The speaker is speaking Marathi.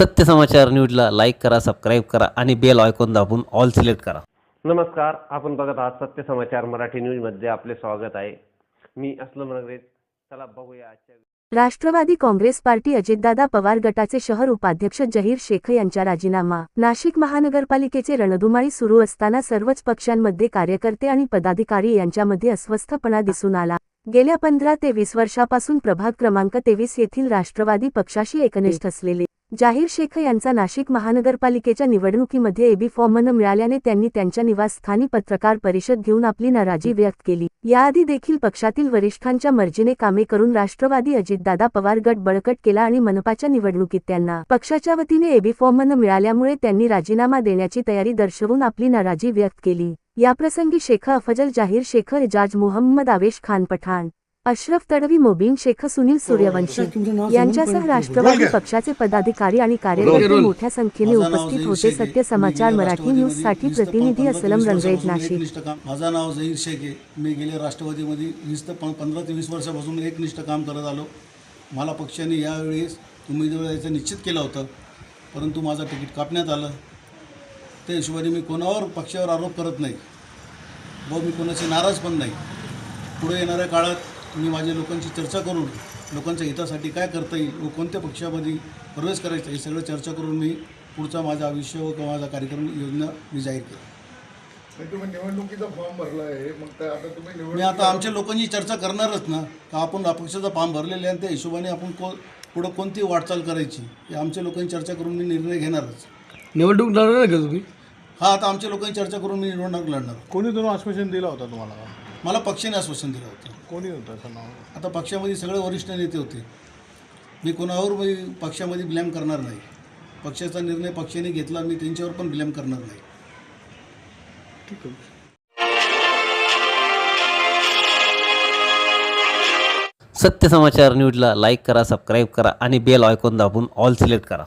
सत्य समाचार न्यूजला लाईक करा, सबस्क्राईब करा आणि बेल आयकॉन दाबून ऑल सिलेक्ट करा. नमस्कार, आपण बघत आहात सत्य समाचार मराठी न्यूजमध्ये आपले स्वागत आहे. मी असलम नगरे. चला बघूया आजच्या. राष्ट्रवादी काँग्रेस पार्टी अजितदादा पवार गटाचे शहर उपाध्यक्ष जहीर शेख यांचा राजीनामा. नाशिक महानगरपालिकेचे रणधुमाळी सुरू असताना सर्वच पक्षांमध्ये कार्यकर्ते आणि पदाधिकारी यांच्यामध्ये अस्वस्थपणा दिसून आला. गेल्या 15 ते 20 वर्षापासून प्रभाग क्रमांक 23 येथील राष्ट्रवादी पक्षाशी एकनिष्ठ असलेले जहीर शेख यांचा नाशिक महानगरपालिकेच्या निवडणुकीमध्ये एबी फॉर्म न मिळाल्याने त्यांनी त्यांच्या निवासस्थानी पत्रकार परिषद घेऊन आपली नाराजी व्यक्त केली. याआधी देखील पक्षातील वरिष्ठांच्या मर्जीने कामे करून राष्ट्रवादी अजितदादा पवार गट बळकट केला आणि मनपाच्या निवडणुकीत त्यांना पक्षाच्या वतीने एबी फॉर्म न मिळाल्यामुळे त्यांनी राजीनामा देण्याची तयारी दर्शवून आपली नाराजी व्यक्त केली. याप्रसंगी शेख अफजल जाहीर शेख, एजाज मुहम्मद, आवेश खान पठाण, अशरफ तडवी, मोबीन शेख, सुनील सूर्यवंशी यांच्यासह राष्ट्रवादी पक्षाचे पदाधिकारी आणि कार्यकर्ते मोठ्या संख्येने उपस्थित होते. सत्य समाचार मराठी न्यूज साठी प्रतिनिधी असलम रंगरेज, नाशिक. माझं नाव जहीर शेख आहे. मी गेल्या राष्ट्रवादीमध्ये 15 ते 20 वर्षापासून एकनिष्ठ काम करत आलो. मला पक्षाने यावेळेस उमेदवारी द्यायचं निश्चित केलं होतं, परंतु माझं तिकीट कापण्यात आलं. त्या हिशोबाने मी कोणावर पक्षावर आरोप करत नाही व मी कोणाची नाराज पण नाही. पुढे येणाऱ्या काळात मी माझ्या लोकांची चर्चा करून लोकांच्या हितासाठी काय करता येईल व कोणत्या पक्षामध्ये प्रवेश करायचा हे सगळं चर्चा करून मी पुढचा माझं आयुष्य व माझा कार्यक्रम योजना मी जाहीर केली. तुम्ही निवडणुकीचा फॉर्म भरला आहे, मग आता तुम्ही मी आता आमच्या लोकांची चर्चा करणारच ना, का आपण अपक्षाचा फॉर्म भरलेले आहे त्या हिशोबाने आपण पुढं कोणती वाटचाल करायची हे आमच्या लोकांनी चर्चा करून मी निर्णय घेणारच. निवडणूक लढणार का तुम्ही? हा, आता आमच्या लोकांनी चर्चा करून मी निवडणूक लढणार. कोणी तुम्हाला आश्वासन दिलं होतं तुम्हाला? मला पक्षाने आश्वासन दिलं होतं. कोणी होतं असं नाव? आता पक्षामध्ये सगळे वरिष्ठ नेते होते. मी कोणावर मी पक्षामध्ये ब्लेम करणार नाही. पक्षाचा निर्णय पक्षाने घेतला, मी त्यांच्यावर पण ब्लेम करणार नाही. ठीक आहे. सत्य समाचार न्यूजला लाईक करा, सबस्क्राईब करा आणि बेल आयकॉन दाबून ऑल सिलेक्ट करा.